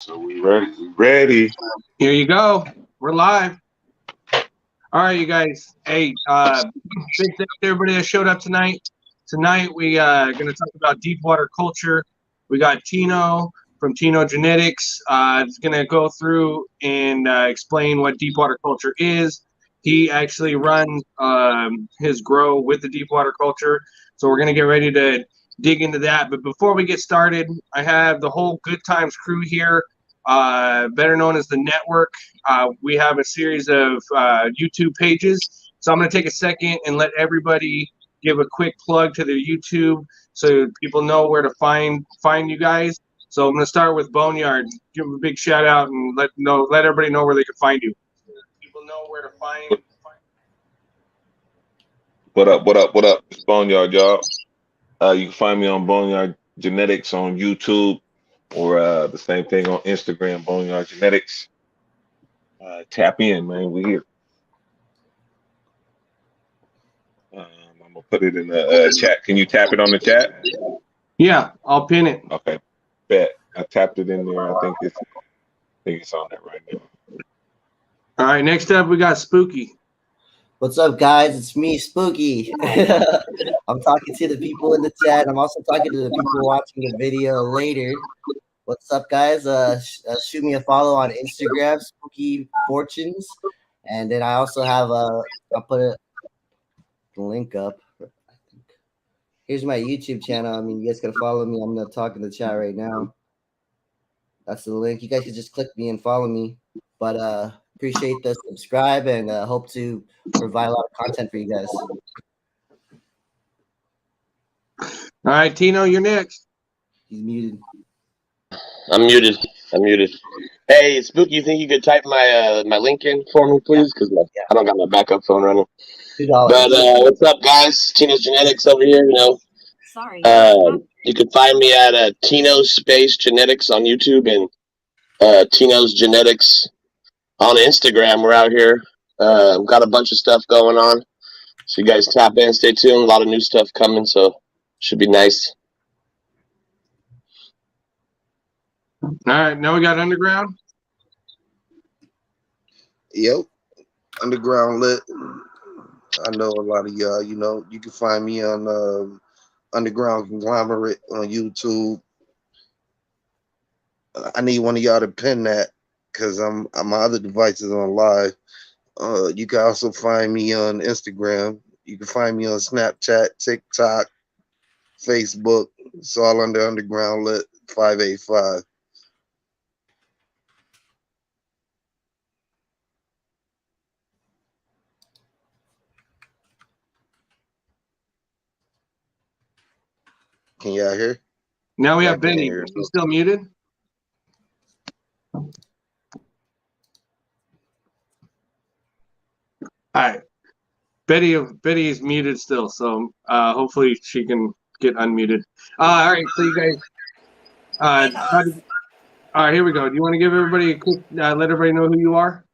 So we ready. We ready. Here you go. We're live. All right, you guys. Hey, big thanks to everybody that showed up tonight. Tonight we going to talk about deep water culture. We got Tino from Tino Genetics. Is going to go through and explain what deep water culture is. He actually runs his grow with the deep water culture. So we're going to get ready to dig into that. But before we get started, I have the whole Good Times crew here, better known as the network. We have a series of YouTube pages. So I'm going to take a second and let everybody give a quick plug to their YouTube so people know where to find you guys. So I'm going to start with Boneyard. Give them a big shout out and let everybody know where they can find you. People know where to find. What up? What up? What up? It's Boneyard, y'all. You can find me on Boneyard Genetics on YouTube or the same thing on Instagram, Boneyard Genetics. Tap in, man. We here. I'm gonna put it in the chat. Can you tap it on the chat? Yeah, I'll pin it. Okay, bet. I tapped it in there. I think it's on there right now. All right, next up we got Spooky. What's up, guys? It's me, Spooky. I'm talking to the people in the chat. I'm also talking to the people watching the video later. What's up, guys? Shoot me a follow on Instagram, Spooky Fortunes, and then I also have I'll put a link up. Here's my YouTube channel. I mean, you guys can follow me. I'm gonna talk in the chat right now. That's the link. You guys can just click me and follow me. But appreciate the subscribe and hope to provide a lot of content for you guys. All right, Tino, you're next. He's muted. I'm muted. Hey, Spooky, you think you could type my link in for me, please? Because I don't got my backup phone running. $2. But what's up, guys? Tino's Genetics over here. Sorry. You can find me at Tino's Space Genetics on YouTube and Tino's Genetics on Instagram. We're out here. Got a bunch of stuff going on. So you guys tap in, stay tuned. A lot of new stuff coming, so should be nice. All right, now we got Underground. Yep, Underground Lit. I know a lot of y'all. You can find me on Underground Conglomerate on YouTube. I need one of y'all to pin that because my other device is on live. You can also find me on Instagram. You can find me on Snapchat, TikTok, Facebook. It's all under Underground Lit 585. Can y'all hear? Now we I have can't Benny. hear. He's still muted. All right. Betty is muted still, so hopefully she can get unmuted. All right, so you guys, all right, here we go. Do you want to give everybody a quick, let everybody know who you are?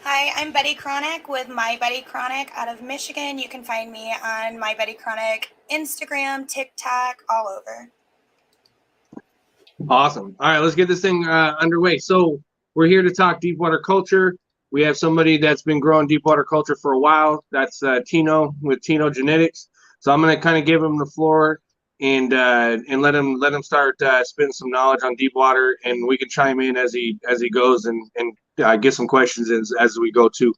Hi, I'm Betty Chronic with My Betty Chronic out of Michigan. You can find me on My Betty Chronic Instagram, TikTok, all over. Awesome. All right, let's get this thing underway. So we're here to talk deep water culture. We have somebody that's been growing deep water culture for a while. That's Tino with Tino Genetics. So I'm going to kind of give him the floor and let him start spitting some knowledge on deep water, and we can chime in as he goes and get some questions as we go too.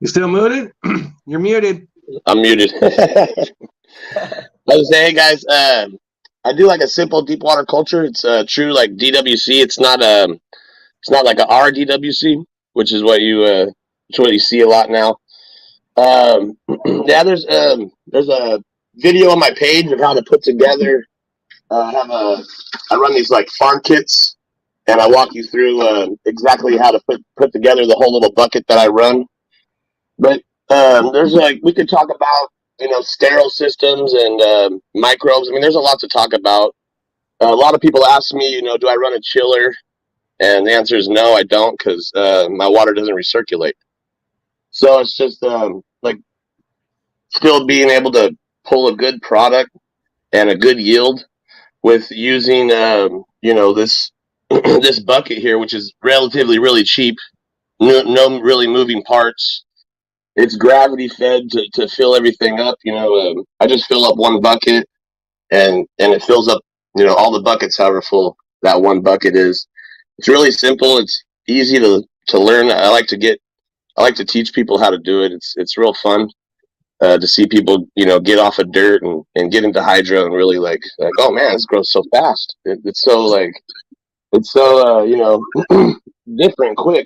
You still muted? You're muted. I'm muted. I was saying, hey guys, I do like a simple deep water culture. It's true like DWC. It's not like a RDWC, which is what you see a lot now. Yeah, there's a video on my page of how to put together. I run these like farm kits, and I walk you through exactly how to put together the whole little bucket that I run. But there's we could talk about sterile systems and microbes. I mean, there's a lot to talk about. A lot of people ask me, do I run a chiller? And the answer is no, I don't, because my water doesn't recirculate. So it's just like still being able to pull a good product and a good yield with using this this bucket here, which is relatively really cheap. No really moving parts. It's gravity fed to fill everything up. I just fill up one bucket and it fills up all the buckets however full that one bucket is. It's really simple. It's easy to learn. I like to teach people how to do it. It's real fun to see people get off of dirt and get into hydro and really like oh man, this grows so fast. It's so different, quick.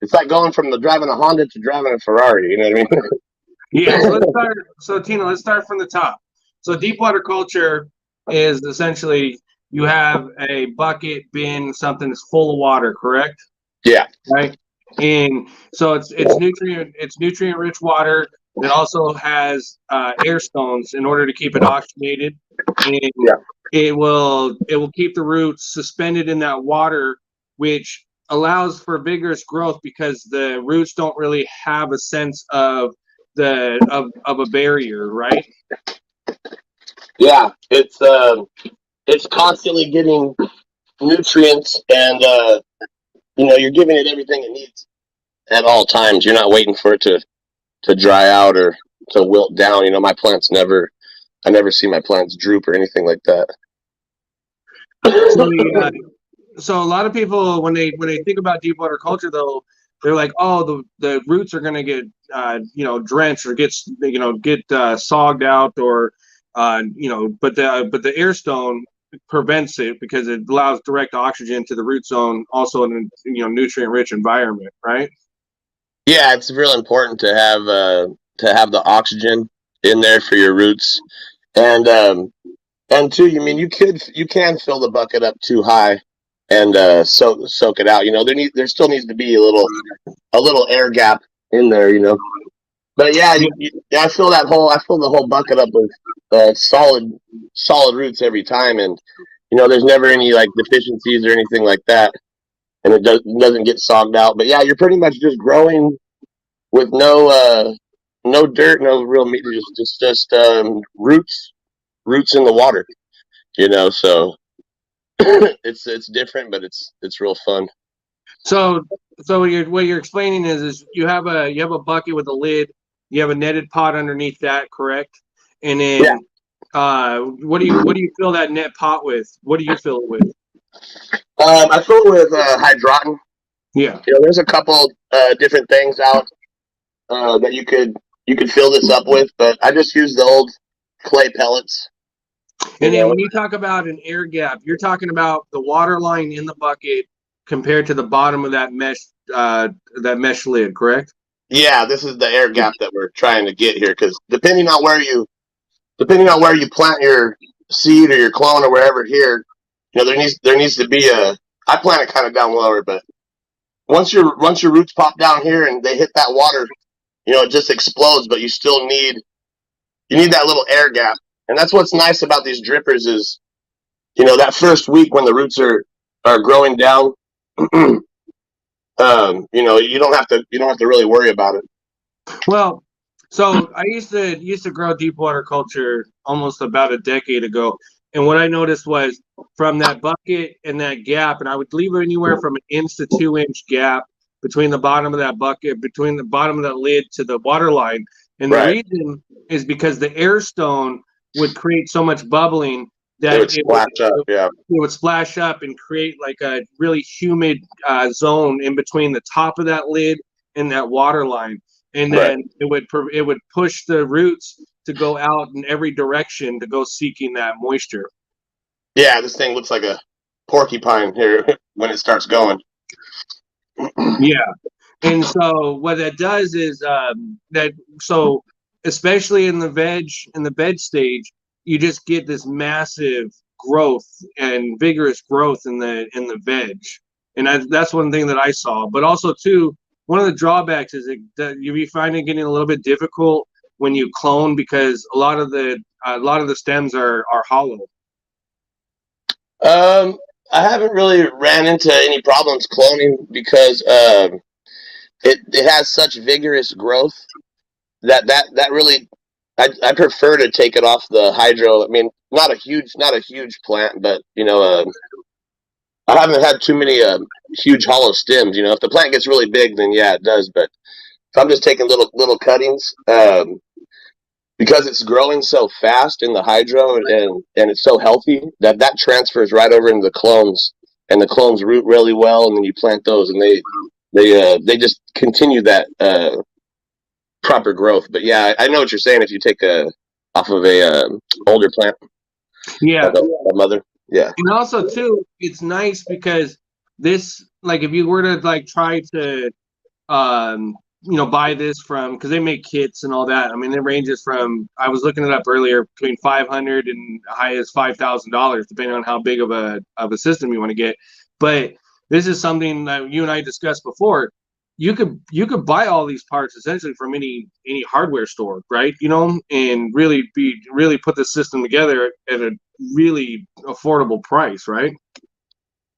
It's like going from driving a Honda to driving a Ferrari. You know what I mean? Yeah. So let's start. So Tino, let's start from the top. So deep water culture is essentially you have a bucket, bin, something that's full of water, correct? Yeah. Right. And so it's nutrient rich water that also has air stones in order to keep it oxygenated, and it will keep the roots suspended in that water, which allows for vigorous growth because the roots don't really have a sense of of a barrier, right? Yeah, it's constantly getting nutrients, and you're giving it everything it needs at all times. You're not waiting for it to dry out or to wilt down. My plants I never see my plants droop or anything like that. So a lot of people when they think about deep water culture, though, they're like, oh, the roots are going to get drenched or get sogged out, or but the air stone prevents it because it allows direct oxygen to the root zone, also in a nutrient rich environment, right? Yeah, it's real important to have the oxygen in there for your roots, and two, you can fill the bucket up too high and soak it out. There still needs to be a little air gap in there. But yeah, I fill the whole bucket up with solid roots every time, and there's never any like deficiencies or anything like that, and it doesn't get sogged out. But yeah, you're pretty much just growing with no dirt, no real meat, just roots in the water. So it's different, but it's real fun. So what you're explaining is you have a bucket with a lid, you have a netted pot underneath that, correct? And then what do you fill that net pot with? What do you fill it with? I fill it with hydroton. Yeah. There's a couple different things out that you could fill this up with, but I just use the old clay pellets. And then when you talk about an air gap, you're talking about the water line in the bucket compared to the bottom of that mesh lid, correct? Yeah, this is the air gap that we're trying to get here, because depending on where you plant your seed or your clone or wherever here, there needs to be I plant it kind of down lower, but once your roots pop down here and they hit that water, it just explodes. But you still need that little air gap, and that's what's nice about these drippers is, that first week when the roots are growing down, you don't have to really worry about it. Well, so I used to grow deep water culture almost about a decade ago, and what I noticed was from that bucket and that gap, and I would leave anywhere from an inch to 2 inch gap between the bottom of that bucket, between the bottom of that lid to the water line, and the reason is because the air stone would create so much bubbling that it would splash up and create like a really humid zone in between the top of that lid and that water line. And then it would push the roots to go out in every direction to go seeking that moisture. Yeah, this thing looks like a porcupine here when it starts going. Yeah, and so what that does is so especially in the veg stage, you just get this massive growth and vigorous growth in the veg, and that's one thing that I saw. But also too, one of the drawbacks is that you find it getting a little bit difficult when you clone because a lot of the stems are hollow. I haven't really ran into any problems cloning because it has such vigorous growth that really, I prefer to take it off the hydro. I mean, not a huge plant, but I haven't had too many huge hollow stems. If the plant gets really big, then yeah, it does. But if I'm just taking little cuttings, because it's growing so fast in the hydro and it's so healthy that transfers right over into the clones, and the clones root really well, and then you plant those, and they just continue that proper growth. But yeah, I know what you're saying. If you take off of a older plant, Yeah. a mother, yeah. And also too, it's nice because this, like, if you were to like try to, buy this from, because they make kits and all that. I mean, it ranges from, I was looking it up earlier, between $500 and high as $5,000, depending on how big of a system you want to get. But this is something that you and I discussed before. You could buy all these parts essentially from any hardware store, right? And really put the system together at a really affordable price, right?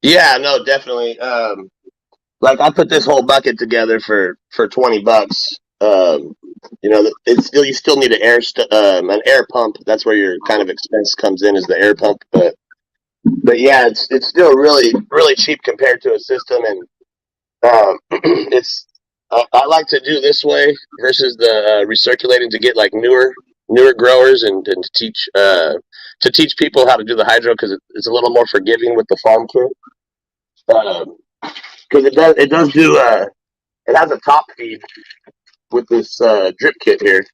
Yeah, no, definitely. Like I put this whole bucket together for $20. You still need an air pump. That's where your kind of expense comes in, is the air pump. But yeah, it's still really really cheap compared to a system, and I like to do this way versus the recirculating, to get like newer growers, and to teach people how to do the hydro, because it's a little more forgiving with the farm kit. Because it does do it has a top feed with this drip kit here.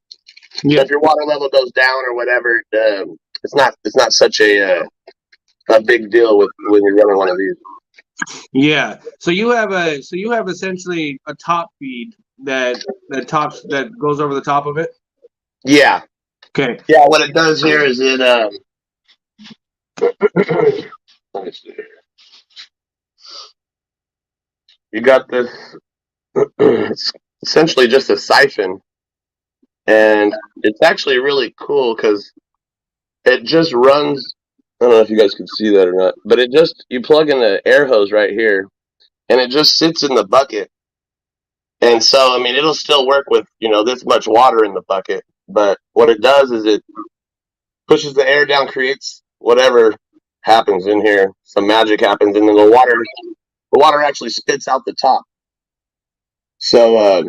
Yeah. So if your water level goes down or whatever, it's not such a big deal when you're running one of these. Yeah. So you have essentially a top feed that goes over the top of it. Yeah. Okay. Yeah. What it does here is it let me see here. You got this. It's essentially just a siphon, and it's actually really cool because it just runs. I don't know if you guys can see that or not, but you plug in the air hose right here, and it just sits in the bucket. And so, I mean, it'll still work with this much water in the bucket, but what it does is it pushes the air down, creates whatever happens in here. Some magic happens, and then the water actually spits out the top. So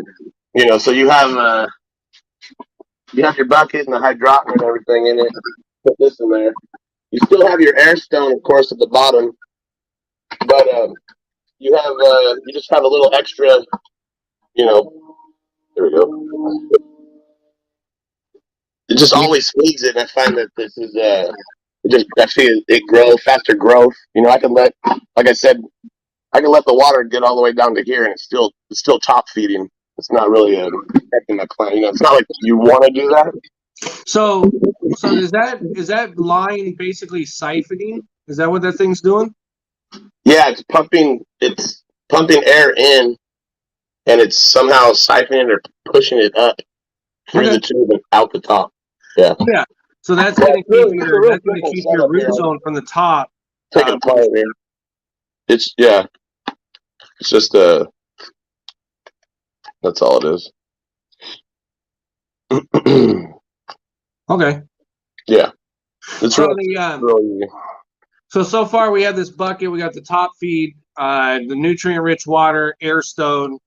so you have your bucket and the hydraulic and everything in it. Put this in there. You still have your air stone, of course, at the bottom, but you just have a little extra. There we go. It just always feeds it, and I find that this is I see it grow faster growth. I can let, like I said, I can let the water get all the way down to here, and it's still top feeding. It's not really affecting my plant. It's not like you want to do that. So is that line basically siphoning? Is that what that thing's doing? Yeah, it's pumping air in, and it's somehow siphoning or pushing it up through the tube and out the top. Yeah. Yeah. So that's going to keep your root zone from the top. Take it apart here. It's just that's all it is. Okay. Yeah. It's So really so far we have this bucket. We got the top feed, the nutrient-rich water, air stone.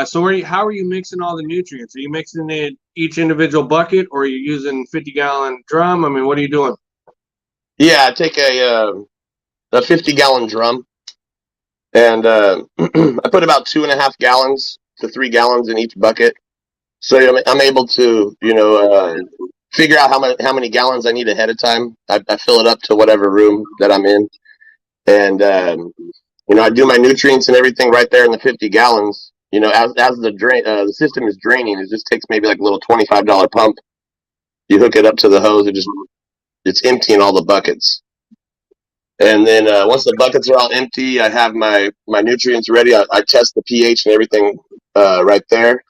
So how are you mixing all the nutrients? Are you mixing it in each individual bucket, or are you using 50-gallon drum? I mean, what are you doing? Yeah, I take a 50-gallon drum, and I put about 2.5 gallons to 3 gallons in each bucket. So I'm able to figure out how many gallons I need ahead of time. I fill it up to whatever room that I'm in, and I do my nutrients and everything right there in the 50 gallons. As the system is draining, it just takes maybe like a little $25 pump. You hook it up to the hose, it's emptying all the buckets. And then once the buckets are all empty, I have my nutrients ready. I test the pH and everything right there.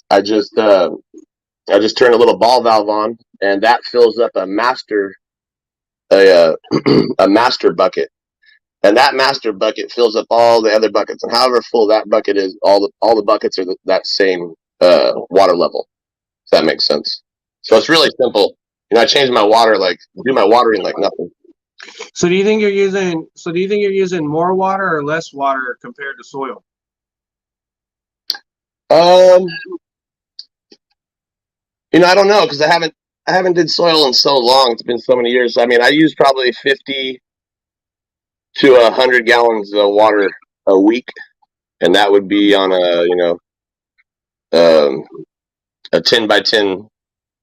I just turn a little ball valve on, and that fills up a master bucket. and that master bucket fills up all the other buckets. And however full that bucket is, all the buckets are that same water level. If that makes sense. So it's really simple. I change my water, do my watering like nothing. So do you think you're using more water or less water compared to soil? I don't know, because I haven't did soil in so long. It's been so many years. I mean, I use probably 50 to 100 gallons of water a week, and that would be on a 10 by 10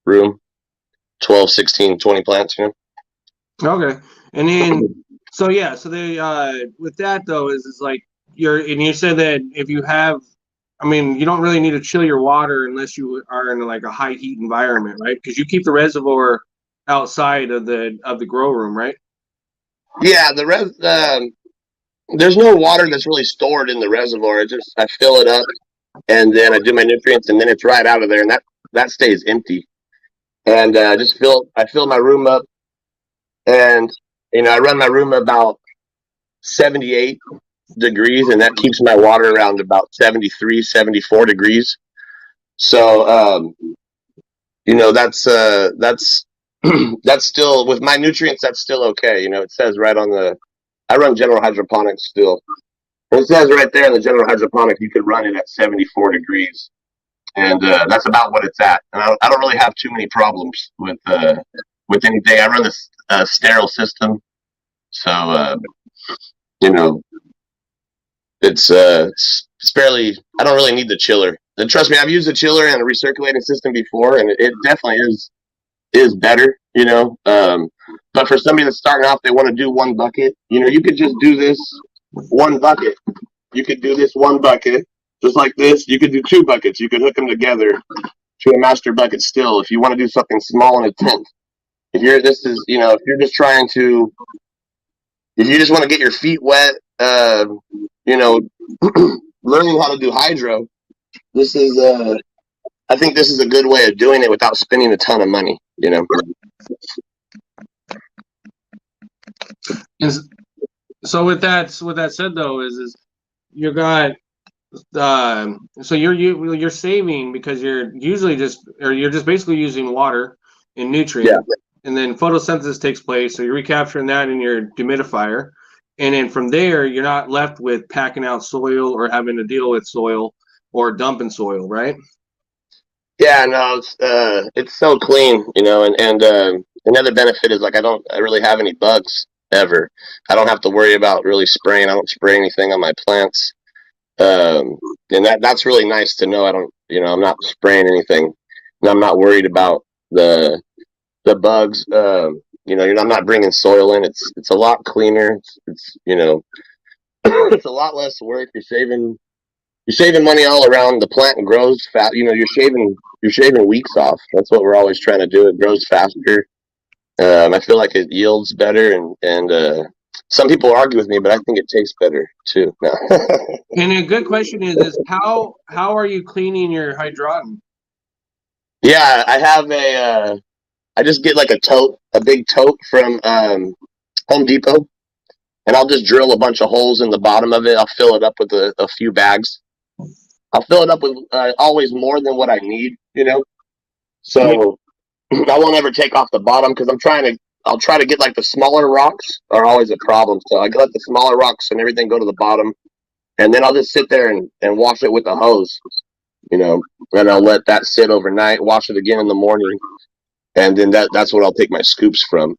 room, 12, 16, 20 plants. Okay, and then so they with that though is like you said that if you have, I mean, you don't really need to chill your water unless you are in like a high heat environment, right? Because you keep the reservoir outside of the grow room, right? Yeah, there's no water that's really stored in the reservoir. I fill it up, and then I do my nutrients, and then it's right out of there, and that stays empty. And I fill my room up, and I run my room about 78 degrees, and that keeps my water around about 73, 74 degrees. So that's that's still, with my nutrients, that's still okay. It says right on I run general hydroponics still. And it says right there in the general hydroponics, you could run it at 74 degrees. And that's about what it's at. And I don't really have too many problems with anything. I run this sterile system. So, it's fairly, I don't really need the chiller. And trust me, I've used the chiller and a recirculating system before, and it definitely is better, but for somebody that's starting off, they want to do one bucket. You could just do this one bucket. You could do this one bucket just like this. You could do two buckets. You could hook them together to a master bucket still. If you want to do something small in a tent, if you're just want to get your feet wet, learning how to do hydro, I think this is a good way of doing it without spending a ton of money. So with that said though, is you got so you're saving because you're just basically using water and nutrients, and then photosynthesis takes place, so you're recapturing that in your dehumidifier, and then from there you're not left with packing out soil or having to deal with soil or dumping soil, right? Yeah, no, it's so clean, and another benefit is I really have any bugs ever. I don't have to worry about really spraying. I don't spray anything on my plants. And that's really nice to know. I'm not spraying anything, and I'm not worried about the bugs. I'm not bringing soil in. It's a lot cleaner. It's it's a lot less work. You're saving money all around. The plant grows fast. You're shaving weeks off. That's what we're always trying to do. It grows faster. I feel like it yields better, and some people argue with me, but I think it tastes better too. And a good question is how are you cleaning your hydrant? Yeah, I have I just get like a big tote from Home Depot, and I'll just drill a bunch of holes in the bottom of it. I'll fill it up with a few bags. I'll fill it up with always more than what I need, So I won't ever take off the bottom because I'll try to get like the smaller rocks are always a problem. So I let the smaller rocks and everything go to the bottom, and then I'll just sit there and wash it with a hose, and I'll let that sit overnight, wash it again in the morning, and then that's what I'll take my scoops from.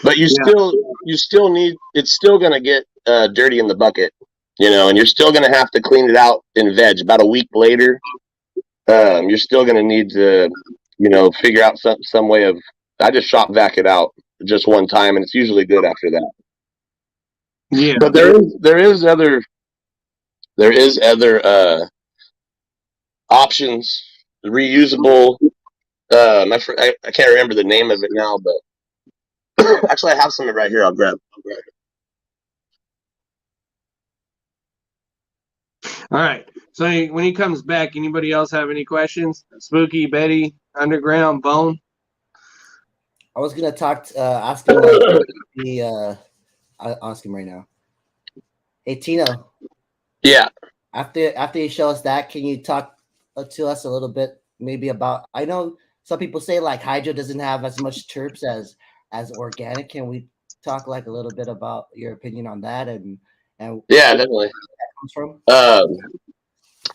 But you still need, it's still going to get dirty in the bucket, and you're still going to have to clean it out in veg. About a week later, you're still going to need to, figure out some way of, I just shop vac it out just one time, and it's usually good after that. Yeah. But there is other options, reusable. I can't remember the name of it now, but actually I have some right here. I'll grab it. All right. So when he comes back, anybody else have any questions? Spooky, Betty, Underground, Bone? I was gonna ask him like I'll ask him right now. Hey Tino, Yeah. after you show us that, can you talk to us a little bit maybe about? I know some people say like hydro doesn't have as much terps as organic. Can we talk like a little bit about your opinion on that and Yeah, definitely. that comes from?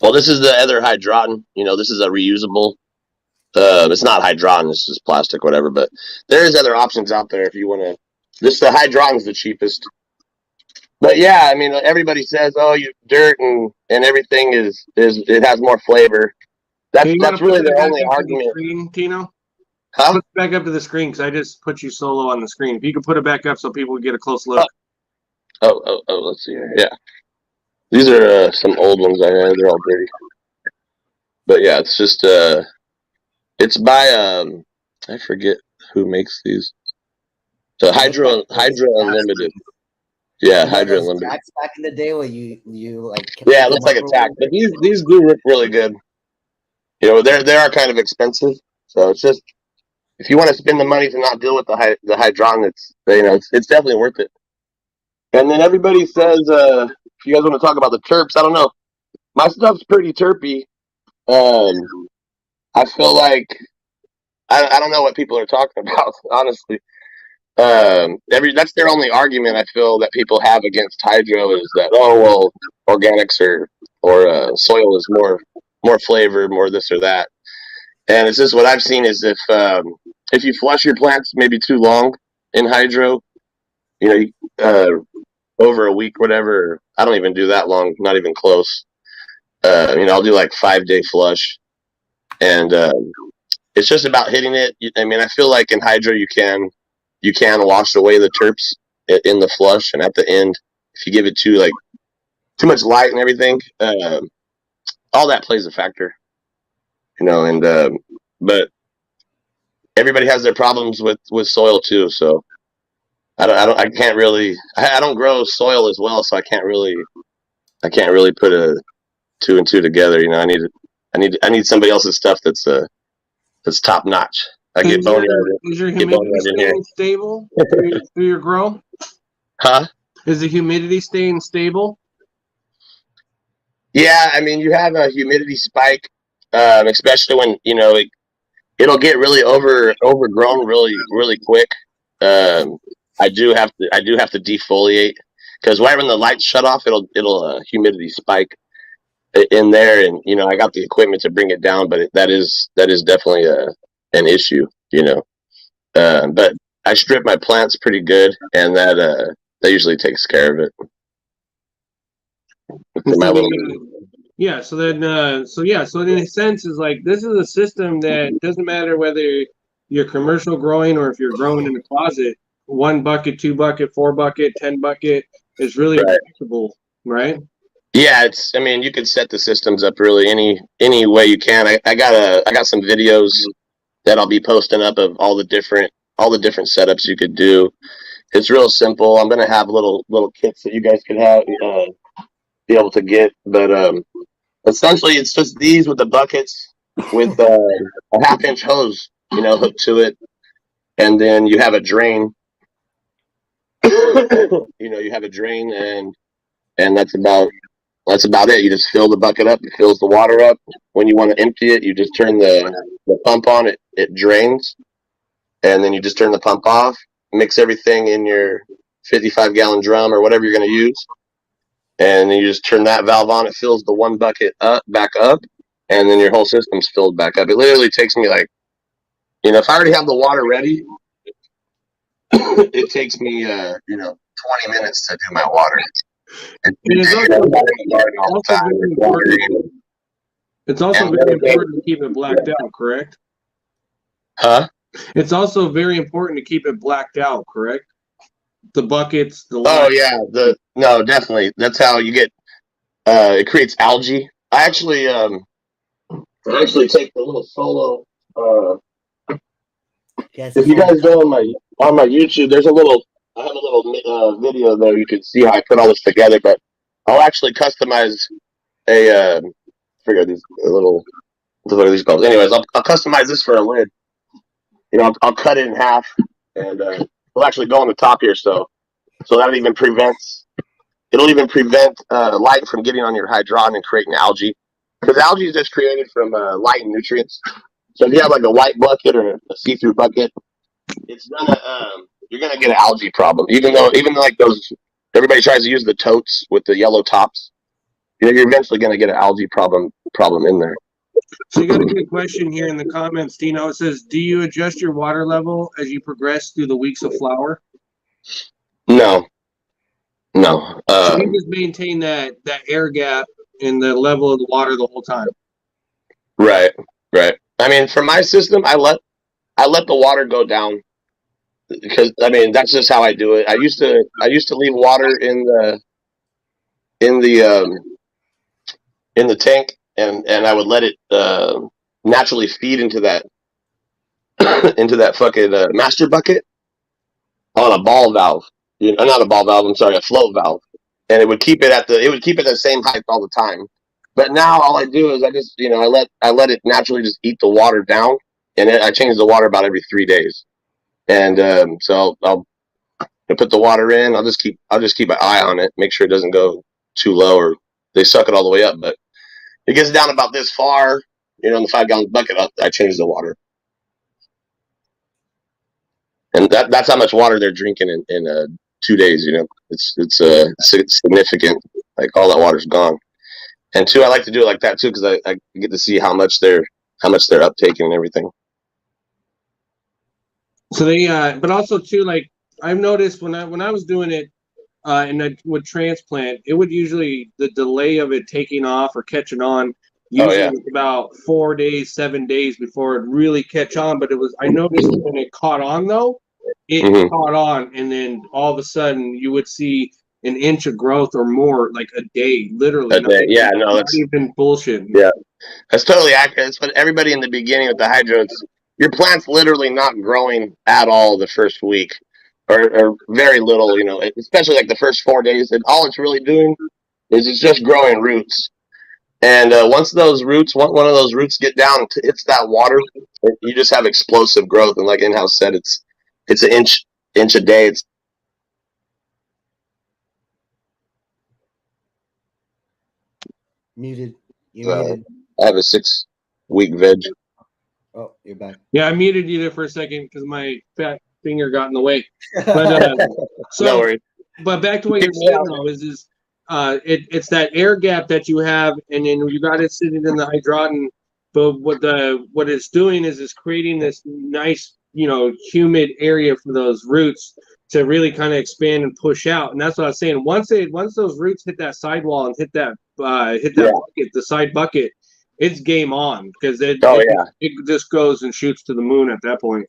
Well, this is the other hydron. This is a reusable. It's not hydron. This is plastic, whatever. But there is other options out there if you want to. The hydron is the cheapest. But yeah, I mean, everybody says, "Oh, you dirt and everything is it has more flavor." Hey, you That's want to really put that their back only up to the argument. screen, Tino? Huh? Put it back up to the screen because I just put you solo on the screen. If you could put it back up so people can get a close look. Oh, let's see here. Yeah, these are some old ones I had. They're all dirty. But yeah, it's just it's by I forget who makes these. So Hydro Unlimited. Yeah, You know Hydro those Unlimited. tacks back in the day where you like Yeah, it looks like a tack, but these do look really good. They are kind of expensive, so it's just if you want to spend the money to not deal with the hydron, it's definitely worth it. And then everybody says, if you guys want to talk about the terps, I don't know. My stuff's pretty terpy. I feel like I don't know what people are talking about, honestly. That's their only argument I feel that people have against hydro is that organics or soil is more flavor, more this or that. And it's just what I've seen is if you flush your plants maybe too long in hydro, over a week, whatever. I don't even do that long, not even close. I'll do like 5-day flush, and it's just about hitting it. I mean, I feel like in hydro you can wash away the terps in the flush, and at the end, if you give it too much light and everything, all that plays a factor. And but everybody has their problems with soil too. So I can't really I don't grow soil as well, so I can't really put a 2 and 2 together. I need somebody else's stuff that's top notch. I get boneyard. Is your humidity staying stable through your grow? Huh? Is the humidity staying stable? Yeah, I mean, you have a humidity spike, especially when it'll get really overgrown really quick. I do have to defoliate because right when the lights shut off, it'll humidity spike in there, and I got the equipment to bring it down, but that is definitely an issue. But I strip my plants pretty good, and that usually takes care of it. So in a sense, is like this is a system that doesn't matter whether you're commercial growing or if you're growing in a closet. 1 bucket, 2 bucket, 4 bucket, 10 bucket is really applicable, right? Yeah, I mean, you can set the systems up really any way you can. I got some videos that I'll be posting up of all the different setups you could do. It's real simple. I'm gonna have little kits that you guys could have be able to get, but essentially it's just these with the buckets with a 1/2-inch hose, hooked to it, and then you have a drain. You have a drain, and that's about it. You just fill the bucket up. It fills the water up. When you want to empty it, you just turn the pump on. It drains, and then you just turn the pump off. Mix everything in your 55-gallon drum or whatever you're going to use, and then you just turn that valve on. It fills the 1 bucket back up, and then your whole system's filled back up. It literally takes me if I already have the water ready, it takes me 20 minutes to do my water. It's also very important to keep it blacked out, correct? Huh? It's also very important to keep it blacked out, correct? The buckets, the light. Oh yeah, no, definitely. That's how you get. It creates algae. I actually take the little solo. If you guys go on my YouTube, I have a little video there. You can see how I put all this together, but I'll actually customize a forget these little what are these called? Anyways, I'll customize this for a lid. I'll cut it in half, and it'll actually go on the top here, so that even prevents It'll even prevent light from getting on your hydrant and creating algae. Because algae is just created from light and nutrients. So if you have like a white bucket or a see-through bucket, it's gonna you're gonna get an algae problem. Even like those, everybody tries to use the totes with the yellow tops. You're eventually gonna get an algae problem in there. So you got a good question here in the comments, Tino. It says, do you adjust your water level as you progress through the weeks of flower? No. So you just maintain that air gap in the level of the water the whole time. Right. I mean, for my system, I let the water go down because I mean that's just how I do it. I used to leave water in the tank, and I would let it naturally feed into that fucking master bucket on a ball valve. Not a ball valve. I'm sorry, a float valve, and it would keep it at the same height all the time. But now all I do is I just I let it naturally just eat the water down, and I change the water about every 3 days. And so I'll put the water in. I'll just keep an eye on it, make sure it doesn't go too low or they suck it all the way up. But it gets down about this far, in the 5-gallon bucket. I change the water, and that's how much water they're drinking in 2 days. It's significant. Like all that water's gone. And two, I like to do it like that too because I get to see how much they're uptaking and everything. So they, but also too, like I've noticed when I was doing it, and I would transplant, it would usually the delay of it taking off or catching on usually was about 4 days, 7 days before it really catch on. But I noticed when it caught on though, it caught on, and then all of a sudden you would see an inch of growth or more, like a day, literally. Yeah, no, that's not even bullshit. Yeah, that's totally accurate. It's what everybody in the beginning with the hydrants. Your plant's literally not growing at all the first week, or very little. Especially like the first 4 days, and all it's really doing is it's just growing roots. And once those roots, one of those roots get down, it's that water. You just have explosive growth, and like In-House said, it's an inch a day. It's muted. You're muted. I have a 6-week veg. Oh, you're back. Yeah, I muted you there for a second because my fat finger got in the way. But so, no worries. But back to what you're saying though is it's that air gap that you have, and then you got it sitting in the hydrant. But what it's doing is it's creating this nice, humid area for those roots to really kind of expand and push out. And that's what I was saying. Once those roots hit that sidewall and hit that bucket, the side bucket, it's game on because it just goes and shoots to the moon at that point.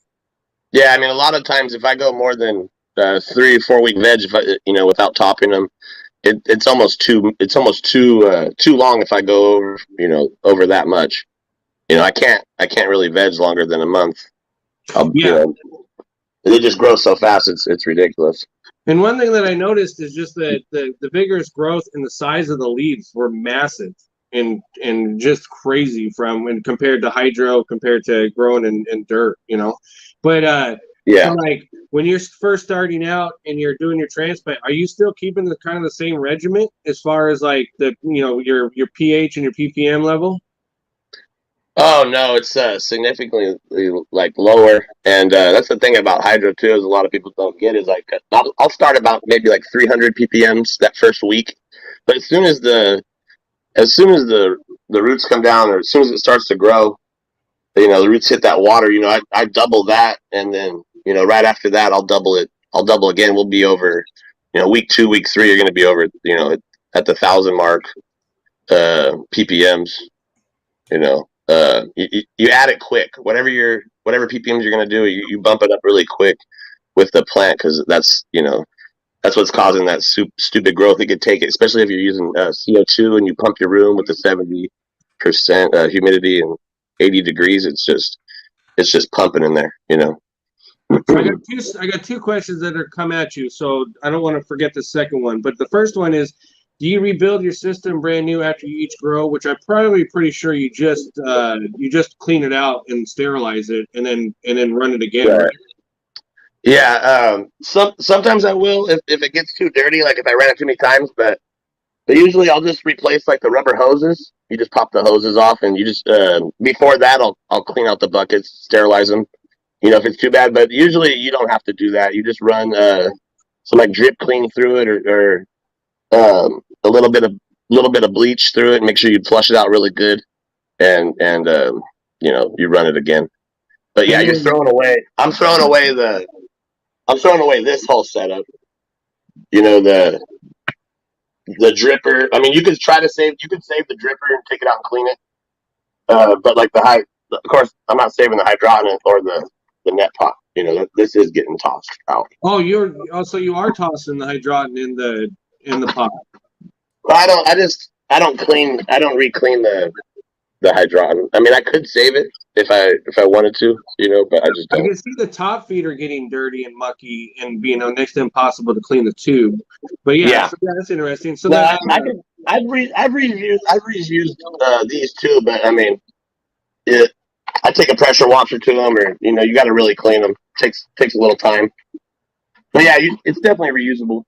Yeah, I mean, a lot of times if I go more than 3 or 4 week veg, without topping them, it's almost too long if I go over that much. I can't really veg longer than a month. They just grow so fast, it's ridiculous. And one thing that I noticed is just that the vigorous growth and the size of the leaves were massive and just crazy compared to hydro, compared to growing in dirt, But so like when you're first starting out and you're doing your transplant, are you still keeping the kind of the same regimen as far as like the your pH and your ppm level? Oh no, it's significantly like lower, and that's the thing about hydro too. Is a lot of people don't get is like I'll start about maybe like 300 ppms that first week, but as soon as the roots come down, or as soon as it starts to grow, the roots hit that water. I double that, and then right after that I'll double it. I'll double again. We'll be over. Week 2, week 3, you're going to be over. At the 1,000 mark, ppms. You add it quick. Whatever ppms you're going to do, you bump it up really quick with the plant because that's what's causing that stupid growth. It could take it, especially if you're using CO2 and you pump your room with the 70% humidity and 80 degrees. It's just pumping in there. I got 2 questions that are come at you, so I don't want to forget the second one. But the first one is, do you rebuild your system brand new after you each grow? Which I'm probably pretty sure you just clean it out and sterilize it and then run it again. Right? Yeah, sometimes I will if it gets too dirty, like if I ran it too many times, but usually I'll just replace like the rubber hoses. You just pop the hoses off, and you just before that I'll clean out the buckets, sterilize them. You know, if it's too bad, but usually you don't have to do that. You just run some like drip clean through it, or a little bit of bleach through it, and make sure you flush it out really good, and you know, you run it again. But yeah, And you're then, throwing away. I'm throwing away this whole setup. You know, the dripper. I mean, you could save the dripper and take it out and clean it. But like of course, I'm not saving the hydraulic or the net pot. You know, this is getting tossed out. so you are tossing the hydraulic in the pot. But I don't re-clean the hydraulic. I mean, I could save it if I wanted to, you know, but I just I don't. can see the top feeder getting dirty and mucky and being next to impossible to clean the tube. But yeah, Yeah. so that's interesting. So No, then, I've reused these too, but I mean, it, I take a pressure washer to them, or you know, you got to really clean them. Takes a little time, but yeah, it's definitely reusable.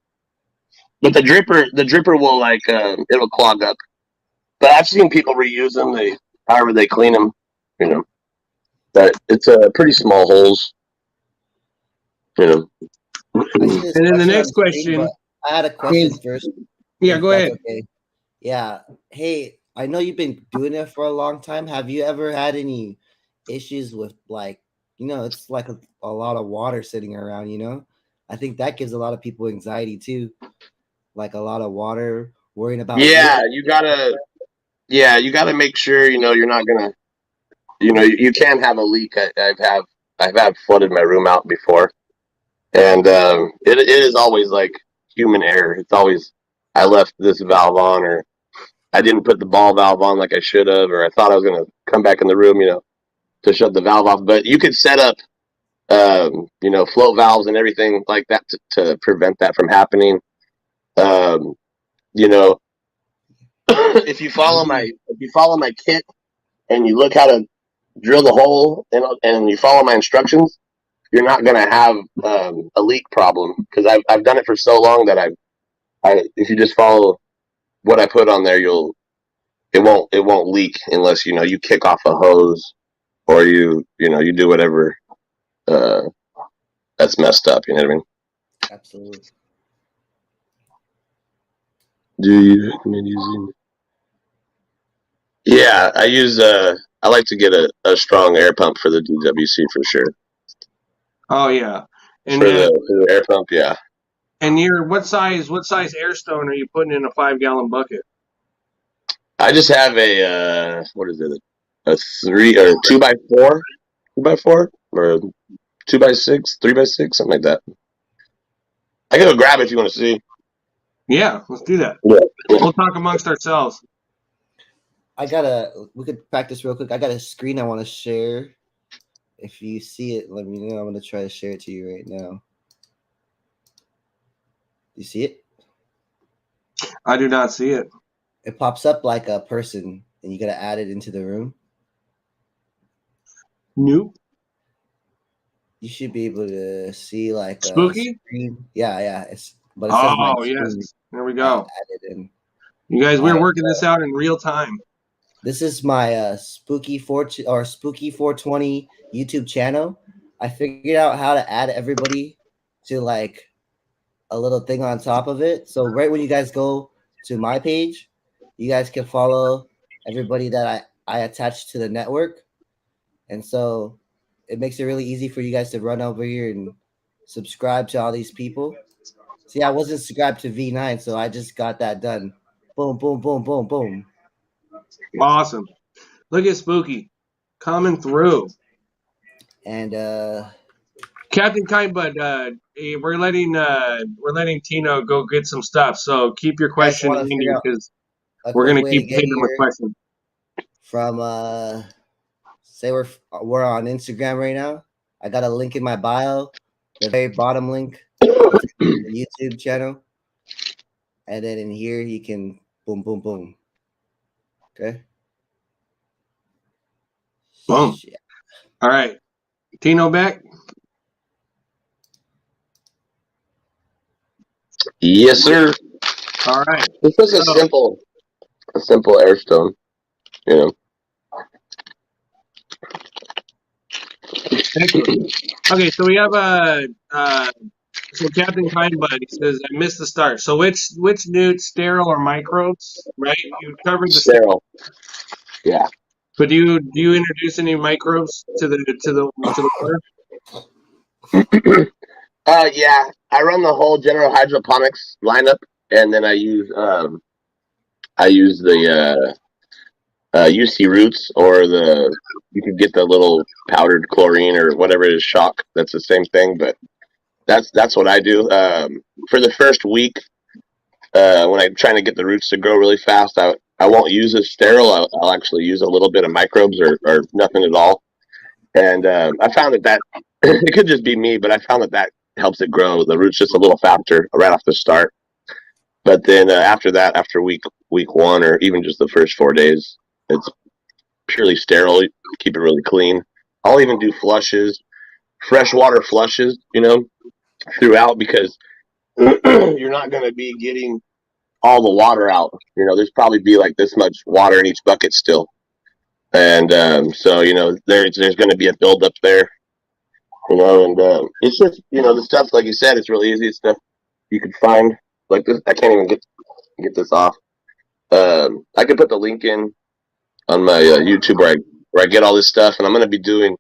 But the dripper will like it'll clog up. But I've seen people reuse them. However they clean them, you know. But it's pretty small holes, you know. I see this and then the question on next the screen, question but I had a question is, first, yeah, if go that's ahead. okay. Yeah. Hey, I know you've been doing it for a long time. Have you ever had any issues with like, it's like a lot of water sitting around, I think that gives a lot of people anxiety too. Like a lot of water, worrying about Yeah, leaks. you gotta make sure you know you're not gonna. You know, you can have a leak. I've had flooded my room out before, and it is always like human error. It's always I left this valve on, or I didn't put the ball valve on like I should have, or I thought I was gonna come back in the room, you know, to shut the valve off. But you could set up, you know, float valves and everything like that to prevent that from happening. Um, you know, if you follow my kit and you look how to drill the hole and you follow my instructions, you're not gonna have a leak problem because I've done it for so long that I if you just follow what I put on there, it won't leak unless you know you kick off a hose or you know you do whatever uh, that's messed up. You know what I mean? Absolutely. Do you recommend using? Yeah, I use I like to get a strong air pump for the DWC for sure. Oh yeah, and For the air pump, yeah. and what size air stone are you putting in a 5-gallon bucket? I just have a what is it? A 2x4, or 2x6, 3x6, something like that. I can go grab it if you want to see. Yeah, let's do that. Yeah. We'll talk amongst ourselves. We could practice real quick. I got a screen I want to share. If you see it, let me know. I'm going to try to share it to you right now. You see it? I do not see it. It pops up like a person, and you got to add it into the room. Nope. You should be able to see like Spooky? a screen. Yeah. But it says my screen. Yes. There we go. Added in. You guys, we're working this out in real time. This is my Spooky 420 YouTube channel. I figured out how to add everybody to like a little thing on top of it. So right when you guys go to my page, you guys can follow everybody that I attached to the network. And so it makes it really easy for you guys to run over here and subscribe to all these people. See, I wasn't subscribed to V9, so I just got that done. Boom, boom, boom, boom, boom. Awesome. Look at Spooky coming through. And Captain Kindbud, we're letting Tino go get some stuff. So keep your question handy because we're gonna keep hitting him with questions. From say we're on Instagram right now. I got a link in my bio, the very bottom link, the YouTube channel, and then in here you can boom, boom, boom. Okay. Boom. Yeah. All right, Tino back. Yes, sir. All right. It's just a simple airstone, you know. Excellent. Okay, so we have so Captain Kindbud, he says, I missed the start. So which newt, sterile or microbes, right? You covered the Sterile. Yeah. but do you introduce any microbes to the water? Yeah. I run the whole general hydroponics lineup, and then I use the UC roots, or you can get the little powdered chlorine or whatever it is, shock. That's the same thing, but that's what I do. For the first week, when I'm trying to get the roots to grow really fast, I won't use a sterile. I'll actually use a little bit of microbes or nothing at all. And I found that it could just be me, but I found that helps it grow the roots just a little faster right off the start. But then after that, after week 1, or even just the first 4 days, it's purely sterile. Keep it really clean. I'll even do flushes, freshwater flushes, throughout, because you're not going to be getting all the water out. There's probably be like this much water in each bucket still. And so, there's going to be a buildup there, and it's just, the stuff, like you said, it's really easy. It's stuff you could find like this. I can't even get this off. I could put the link in on my YouTube where I get all this stuff, and I'm going to be doing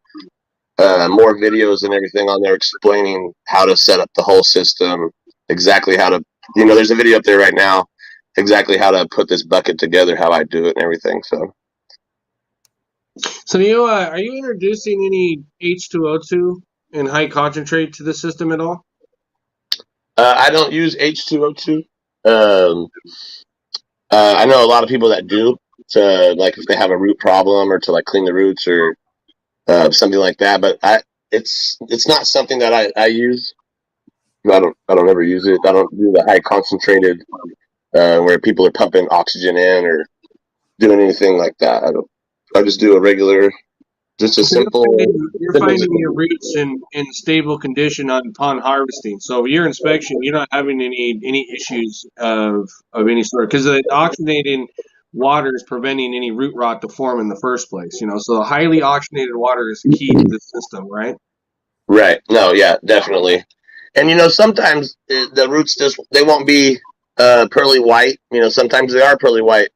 more videos and everything on there explaining how to set up the whole system, exactly how to, there's a video up there right now, exactly how to put this bucket together, how I do it and everything. So are you introducing any H2O2 and high concentrate to the system at all? I don't use H2O2. I know a lot of people that do, to, like, if they have a root problem, or to like clean the roots, or something like that. But it's not something that I use. I don't ever use it. I don't do the high concentrated where people are pumping oxygen in or doing anything like that. I just do a regular, just a simple. You're finding your roots in stable condition upon harvesting. So your inspection, you're not having any issues of any sort, because the oxygenating water is preventing any root rot to form in the first place. So the highly oxygenated water is key to the system, right? Right. No. Yeah. Definitely. And sometimes the roots they won't be pearly white. Sometimes they are pearly white.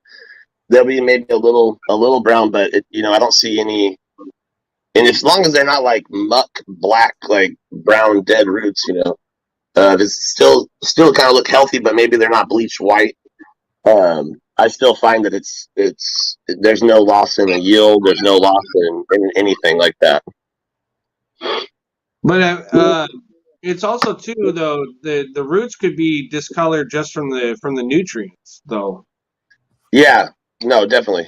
They'll be maybe a little brown, but I don't see any. And as long as they're not like muck black, like brown dead roots, it's still kind of look healthy, but maybe they're not bleached white. I still find that there's no loss in the yield. There's no loss in anything like that. But it's also too, though, the roots could be discolored just from the nutrients, though. Yeah. No. Definitely.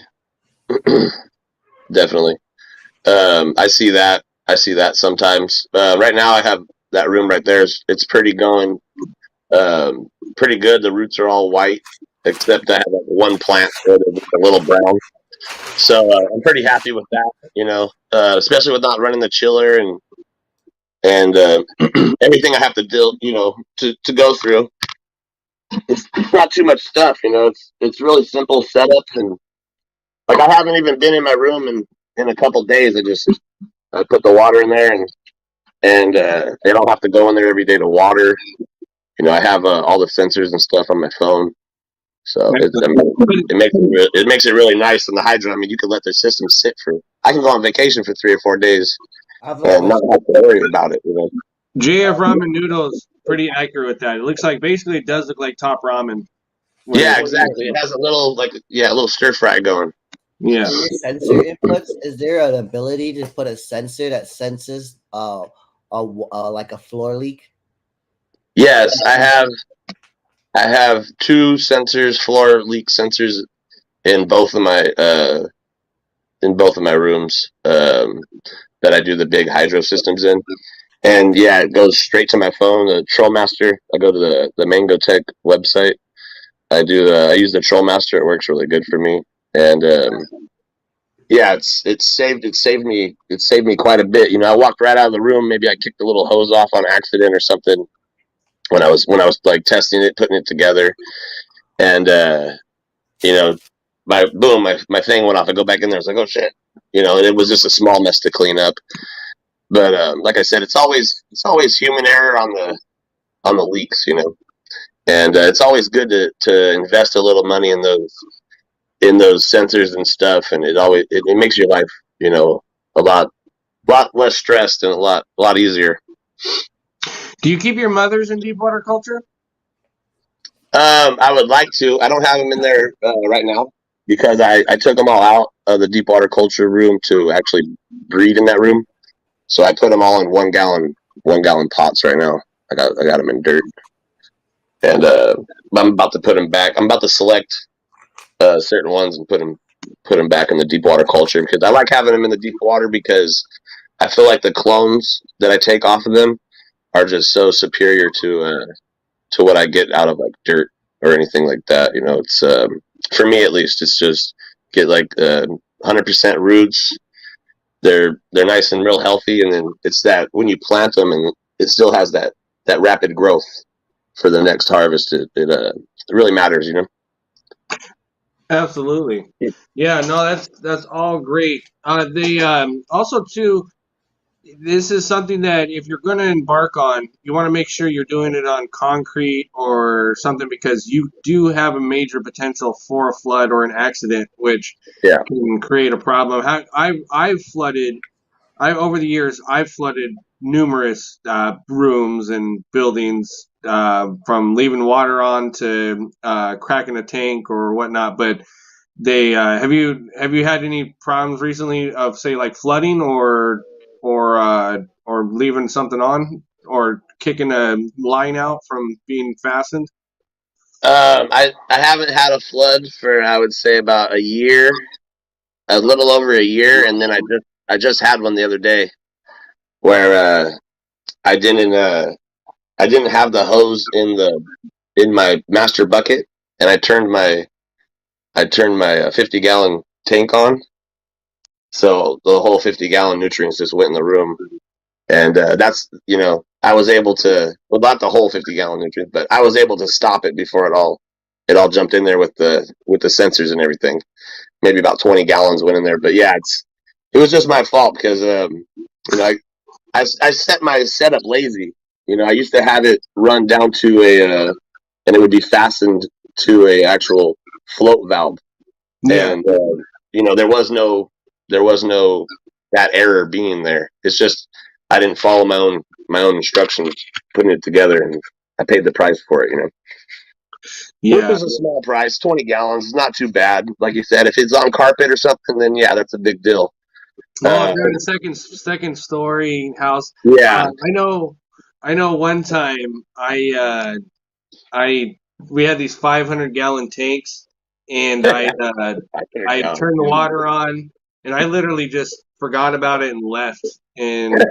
Definitely. I see that. Sometimes. Right now, I have that room right there. It's pretty going. Pretty good. The roots are all white, except I have like one plant that's a little brown. So I'm pretty happy with that. Especially with not running the chiller and everything I have to do. To go through. It's not too much stuff. It's really simple setup, and like I haven't even been in my room in a couple days. I put the water in there, and they don't have to go in there every day to water. I have all the sensors and stuff on my phone, so it makes it really nice. And the hydro, you can let the system sit for. I can go on vacation for 3 or 4 days and not have to worry about it. JF Ramen Noodles, pretty accurate with that. It looks like, basically, it does look like Top Ramen. Yeah, exactly. It has a little stir fry going. Yeah. For your sensor inputs, is there an ability to put a sensor that senses like a floor leak? Yes, I have 2 sensors, floor leak sensors, in both of my rooms that I do the big hydro systems in. And yeah, it goes straight to my phone, the TrollMaster. I go to the Mango Tech website. I use the TrollMaster. It works really good for me. And yeah, it saved me quite a bit. I walked right out of the room. Maybe I kicked a little hose off on accident or something, when I was like testing it, putting it together, and you know, my thing went off. I go back in there, I was like, oh shit, and it was just a small mess to clean up. But like I said, it's always human error on the leaks, and it's always good to invest a little money in those sensors and stuff, and it makes your life, a lot less stressed and a lot easier. Do you keep your mothers in deep water culture? I would like to. I don't have them in there right now because I took them all out of the deep water culture room to actually breed in that room. So I put them all in 1 gallon pots right now. I got them in dirt, and I'm about to put them back. I'm about to select certain ones and put them back in the deep water culture because I like having them in the deep water because I feel like the clones that I take off of them are just so superior to what I get out of like dirt or anything like that. It's for me at least. It's just get like 100% roots. They're nice and real healthy, and then it's that when you plant them and it still has that rapid growth for the next harvest. It really matters, Absolutely. Yeah, no, that's all great. Also too, this is something that if you're going to embark on, you want to make sure you're doing it on concrete or something because you do have a major potential for a flood or an accident, which can create a problem. I've flooded. Over the years, I've flooded numerous rooms and buildings from leaving water on to cracking a tank or whatnot. But they have you had any problems recently of say like flooding or leaving something on or kicking a line out from being fastened? I haven't had a flood for I would say about a year, a little over a year, and then I just had one the other day where I didn't have the hose in my master bucket, and I turned my 50-gallon tank on, so the whole 50-gallon nutrients just went in the room, and that's I was able to, well, not the whole 50-gallon nutrients, but I was able to stop it before it all jumped in there with the sensors and everything. Maybe about 20 gallons went in there, but yeah, it was just my fault because I set my setup lazy. I used to have it run down to and it would be fastened to a actual float valve, and there was no that error being there. It's just I didn't follow my own instructions putting it together, and I paid the price for it. Which was a small price, 20 gallons is not too bad. Like you said, if it's on carpet or something, then yeah, that's a big deal. Well, if you're in a second story house, I know one time we had these 500-gallon tanks, and I turned the water on, and I literally just forgot about it and left. And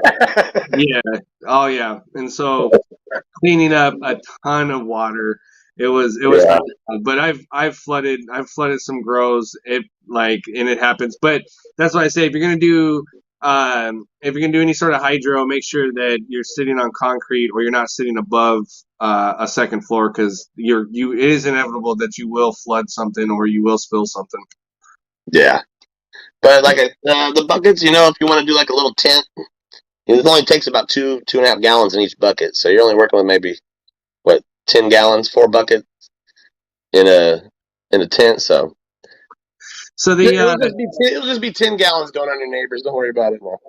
and so cleaning up a ton of water. It was but I've flooded some grows. And it happens. But that's why I say if you're gonna do any sort of hydro, make sure that you're sitting on concrete or you're not sitting above a second floor because it is inevitable that you will flood something or you will spill something. Yeah, but like the buckets, if you want to do like a little tent, it only takes about 2.5 gallons in each bucket, so you're only working with maybe 10 gallons, 4 buckets in a tent. So it'll just be 10 gallons going on your neighbors. Don't worry about it now.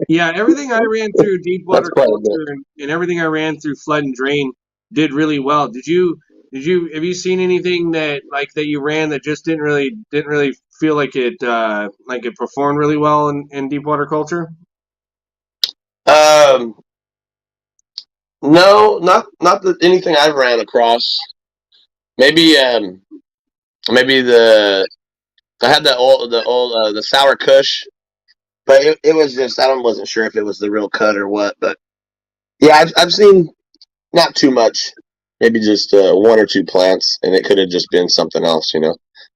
Yeah, everything I ran through deep water culture and everything I ran through flood and drain did really well. Have you seen anything that you ran that just didn't really feel like it performed really well in deep water culture? No, not anything I've ran across. Maybe I had the old the sour kush, but it was just I wasn't sure if it was the real cut or what. But yeah, I've seen not too much, maybe just 1 or 2 plants, and it could have just been something else,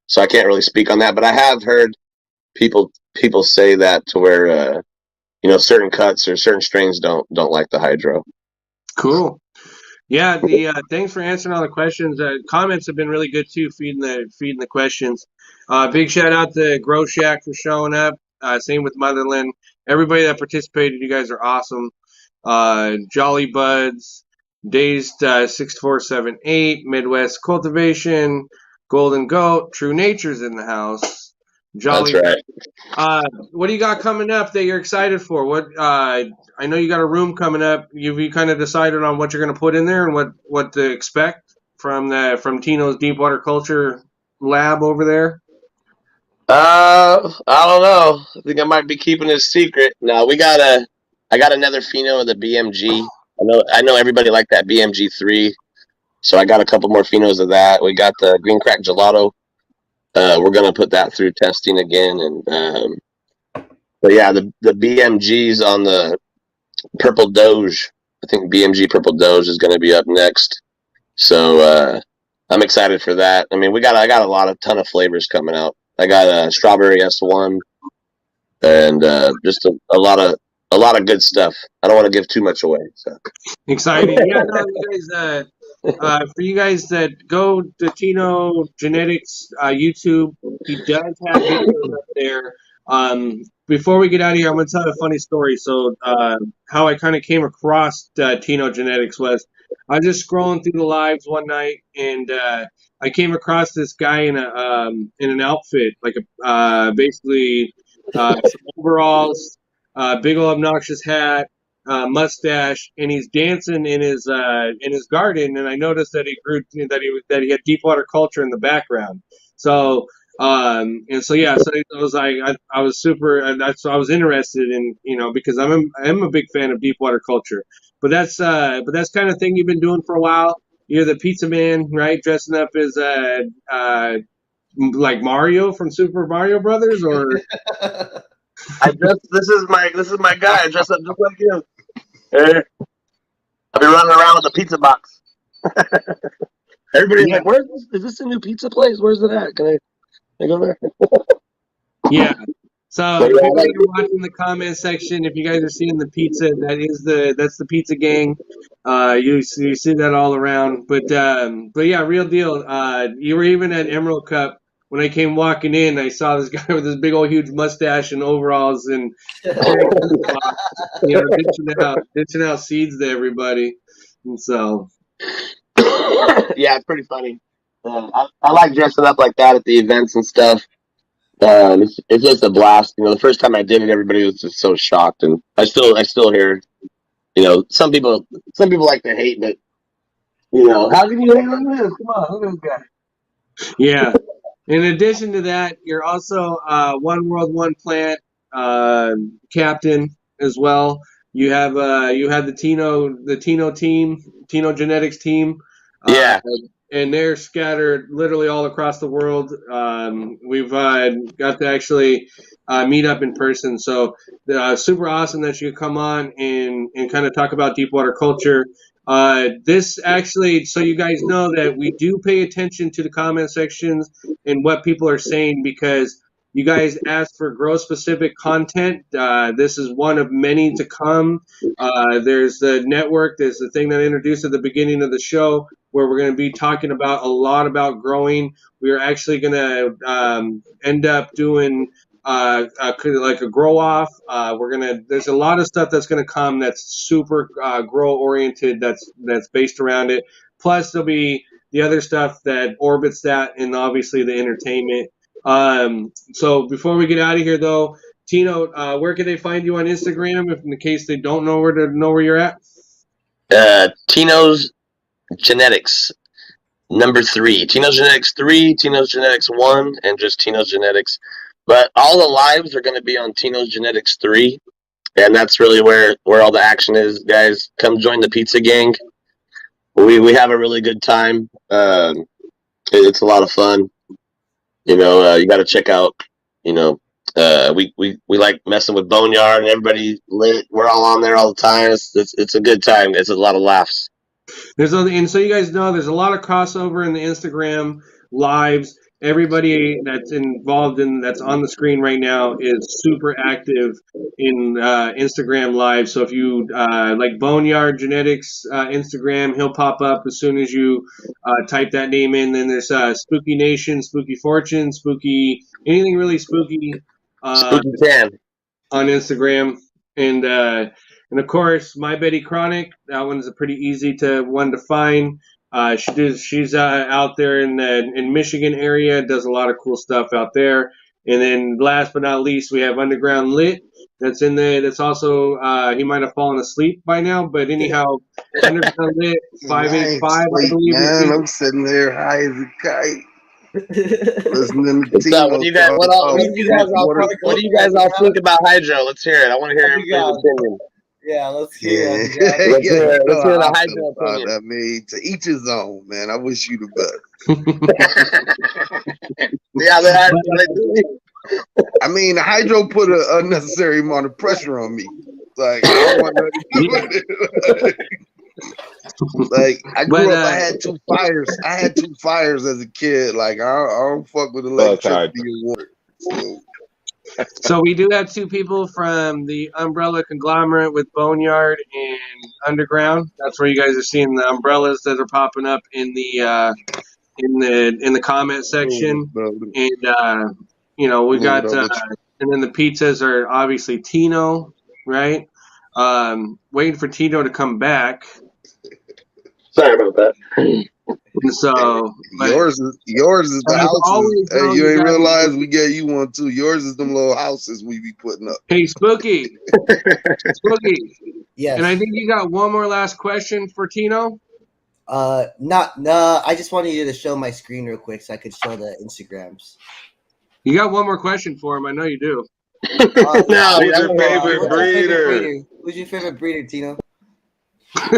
So I can't really speak on that, but I have heard people say that to where certain cuts or certain strains don't like the hydro. Cool. Yeah, the thanks for answering all the questions. Comments have been really good too, feeding the questions. Big shout out to Grow Shack for showing up. Same with Motherland. Everybody that participated, you guys are awesome. Jolly Buds, Dazed 6478, Midwest Cultivation, Golden Goat, True Nature's in the house. Jolly. That's right. What do you got coming up that you're excited for? What I know you got a room coming up. You kind of decided on what you're going to put in there and what to expect from Tino's Deepwater Culture lab over there. I don't know. I think I might be keeping it secret. No, I got another pheno of the BMG. I know everybody liked that BMG 3, so I got a couple more phenos of that. We got the Green Crack Gelato. We're gonna put that through testing again, and but yeah, the BMGs on the Purple Doge. I think BMG Purple Doge is gonna be up next. So I'm excited for that. I mean, I got a ton of flavors coming out. I got a strawberry S1 and just a lot of good stuff. I don't want to give too much away. So Exciting. Yeah, no, you guys, for you guys that go to Tino Genetics YouTube, he does have videos up there. Before we get out of here, I'm going to tell a funny story. So, how I kind of came across Tino Genetics was I was just scrolling through the lives one night, and I came across this guy in an outfit, like basically some overalls, big old obnoxious hat, mustache, and he's dancing in his garden. And I noticed that he had Deepwater Culture in the background. So and so yeah, so it was like I was super, and so I was interested in, because I'm a big fan of Deepwater Culture. But that's kind of thing you've been doing for a while. You're the pizza man, right? Dressing up as like Mario from Super Mario Brothers, or this is my guy. I dress up just like him. I'll be running around with a pizza box. Everybody's like, "Where's this? Is this a new pizza place? Where's it at? Can I go there?" Yeah. So if you guys are watching the comment section, if you guys are seeing the pizza, that's the pizza gang. You see that all around. But yeah, real deal. You were even at Emerald Cup when I came walking in. I saw this guy with this big old huge mustache and overalls and ditching out seeds to everybody. And so yeah, it's pretty funny. I like dressing up like that at the events and stuff. It's just a blast. The first time I did it, everybody was just so shocked, and I still hear, some people like to hate, but how can you hate on this? Come on, look at this guy. Yeah. In addition to that, you're also One World One Plant captain as well. You have the Tino team, Tino Genetics team. Yeah. And they're scattered literally all across the world. We've got to actually meet up in person. So super awesome that you could come on and kind of talk about Deepwater Culture. This actually, so you guys know that we do pay attention to the comment sections and what people are saying, because you guys asked for grow specific content. This is one of many to come. There's the network. There's the thing that I introduced at the beginning of the show, where we're going to be talking about a lot about growing. We are actually going to end up doing like a grow off. There's a lot of stuff that's going to come that's super grow oriented. That's based around it. Plus there'll be the other stuff that orbits that, and obviously the entertainment. So before we get out of here, though, Tino, where can they find you on Instagram, if in the case they don't know where you're at? Tino's Genetics #3, Tino's Genetics 3, Tino's Genetics 1, and just Tino's Genetics. But all the lives are going to be on Tino's Genetics 3, and that's really where all the action is, guys. Come join the pizza gang. We have a really good time. It's a lot of fun. You got to check out. We like messing with Boneyard, and everybody lit. We're all on there all the time. It's a good time. It's a lot of laughs. And so you guys know there's a lot of crossover in the Instagram lives, everybody that's involved in that's on the screen right now is super active in Instagram Live. So if you like Boneyard Genetics Instagram, he'll pop up as soon as you type that name in. Then there's Spooky Nation, Spooky Fortune, Spooky anything really spooky Spooky Tan. on Instagram, and of course My Betty Chronic. That one's a pretty easy one to find. She's out there in Michigan area, does a lot of cool stuff out there. And then last but not least, we have Underground Lit. That's in there. That's also he might have fallen asleep by now, but anyhow, Underground Lit 585. I believe. Man, I'm sitting there high as a kite. Listening to So, what do you guys all think about hydro? Let's hear it. I want to hear everybody's opinion. Yeah, let's hear it. Let's hear the hydro opinion. I mean, to each his own, man. I wish you the best. Yeah, they do. I mean, the hydro put an unnecessary amount of pressure on me. Like, I don't want nothing to do with it. Like, I grew up, I had two fires. I had two fires as a kid. Like, I don't fuck with electricity and water. So we do have two people from the umbrella conglomerate with Boneyard and Underground. That's where you guys are seeing the umbrellas that are popping up in the comment section. And you know, we got and then the pizzas are obviously Tino, right? Waiting for Tino to come back. Sorry about that. So yours is the houses. Hey, you ain't realize we gave you one too. Yours is them little houses we be putting up. Hey, Spooky. Spooky. Yes. And I think you got one more last question for Tino. I just wanted you to show my screen real quick so I could show the Instagrams. You got one more question for him. I know you do. Who's your favorite breeder? Who's your favorite breeder, Tino? Bye.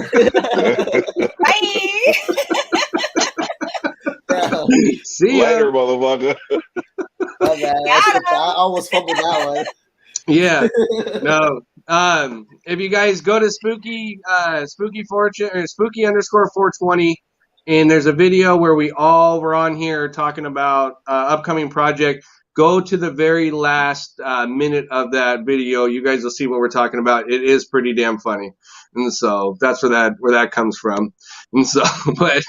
See ya. Later, motherfucker. I almost fumbled that one. Yeah. No. If you guys go to Spooky Fortune or Spooky _420, and there's a video where we all were on here talking about upcoming project. Go to the very last minute of that video. You guys will see what we're talking about. It is pretty damn funny, and so that's where that comes from. And so, but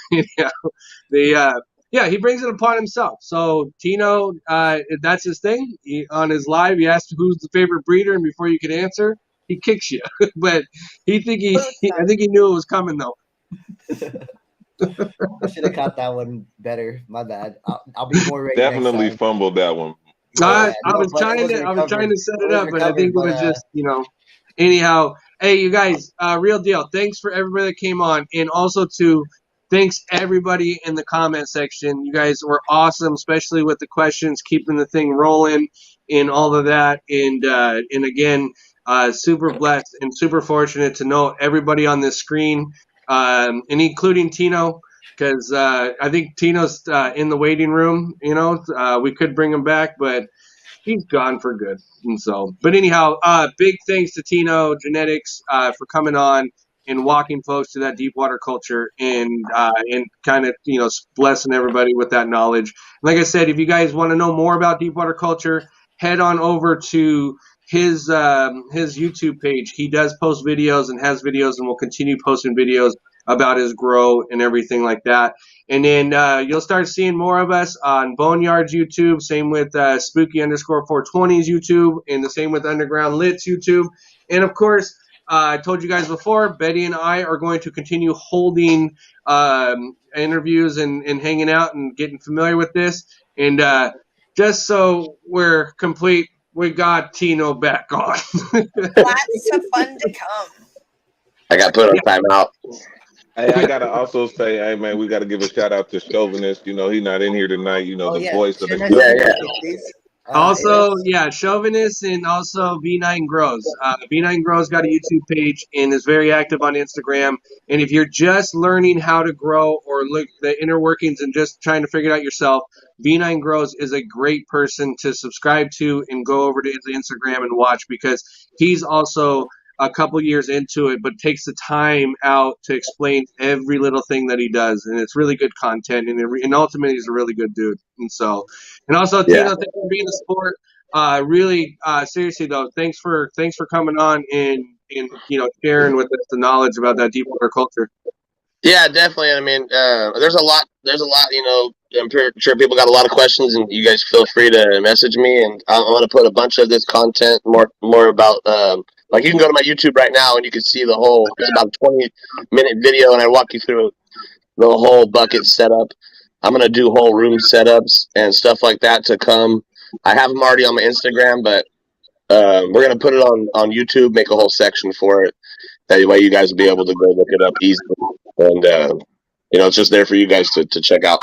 he brings it upon himself. So Tino, that's his thing. On his live, he asked who's the favorite breeder, and before you could answer, he kicks you. But I think he knew it was coming though. I should have caught that one better. My bad. I'll be more ready. Definitely fumbled that one. I was trying to set it up, but I think it was just Anyhow, hey, you guys, real deal. Thanks for everybody that came on, and also thanks everybody in the comment section. You guys were awesome, especially with the questions, keeping the thing rolling, and all of that. And again, super blessed and super fortunate to know everybody on this screen. And including Tino, because I think Tino's in the waiting room. We could bring him back, but he's gone for good. And so, but anyhow, big thanks to Tino Genetics for coming on and walking folks to that deep water culture and kind of blessing everybody with that knowledge. Like I said, if you guys want to know more about deep water culture, head on over to his YouTube page. He does post videos and has videos and will continue posting videos about his grow and everything like that. And then you'll start seeing more of us on Boneyard's YouTube, same with Spooky _420's YouTube, and the same with Underground Lit's YouTube. And of course, I told you guys before, Betty and I are going to continue holding interviews and hanging out and getting familiar with this. And just so we're complete, we got Tino back on. Lots of fun to come. I got put on timeout. Hey, I gotta also say, hey man, we gotta give a shout out to Chauvinist. He's not in here tonight. The voice of the Also, Chauvinist and also V9 Grows. V9 Grows got a YouTube page and is very active on Instagram. And if you're just learning how to grow or look the inner workings and just trying to figure it out yourself, V9 Grows is a great person to subscribe to and go over to his Instagram and watch, because he's also a couple years into it, but takes the time out to explain every little thing that he does, and it's really good content. And ultimately, he's a really good dude. And so, and also, Yeah. Tino, thanks for being the sport. Really, seriously though, thanks for coming on and sharing with us the knowledge about that deep water culture. Yeah, definitely. I mean, there's a lot. I'm sure people got a lot of questions, and you guys feel free to message me. And I'm going to put a bunch of this content more about. Like, you can go to my YouTube right now, and you can see the whole. It's about a 20-minute video, and I walk you through the whole bucket setup. I'm going to do whole room setups and stuff like that to come. I have them already on my Instagram, but we're going to put it on YouTube. Make a whole section for it. That way, you guys will be able to go look it up easily. And, it's just there for you guys to check out.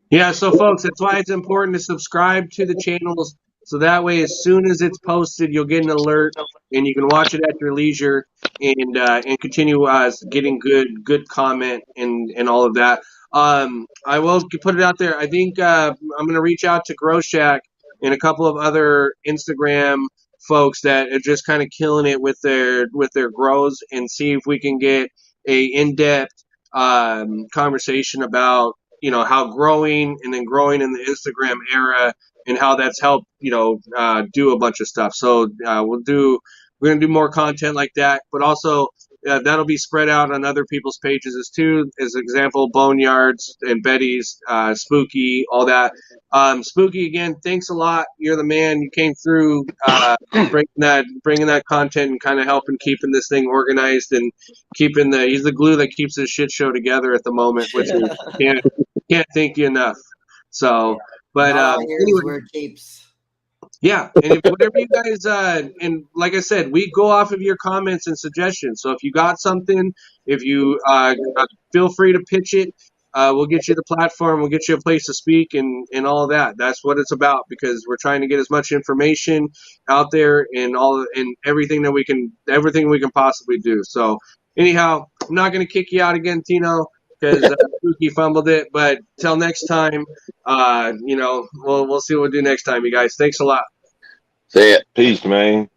Yeah, so folks, that's why it's important to subscribe to the channels, so that way as soon as it's posted, you'll get an alert, and you can watch it at your leisure and continue getting good comment and all of that. I will put it out there. I think I'm going to reach out to Grow Shack and a couple of other Instagram folks that are just kind of killing it with their grows, and see if we can get a in-depth conversation about how growing and then growing in the Instagram era and how that's helped do a bunch of stuff. So we're gonna do more content like that, but also that'll be spread out on other people's pages as too. As example, Boneyards and Betty's, Spooky, all that. Spooky, again, thanks a lot. You're the man. You came through bringing that content and kind of helping keeping this thing organized and keeping he's the glue that keeps this shit show together at the moment, which is can't thank you enough. So, but wear capes. Yeah, and if whatever you guys and like I said, we go off of your comments and suggestions. So if you got something, if you feel free to pitch it. We'll get you the platform, we'll get you a place to speak and all of that. That's what it's about, because we're trying to get as much information out there and everything we can possibly do. So anyhow, I'm not going to kick you out again, Tino, because Spooky fumbled it. But till next time, we'll see what we'll do next time, you guys. Thanks a lot. See ya. Peace, man.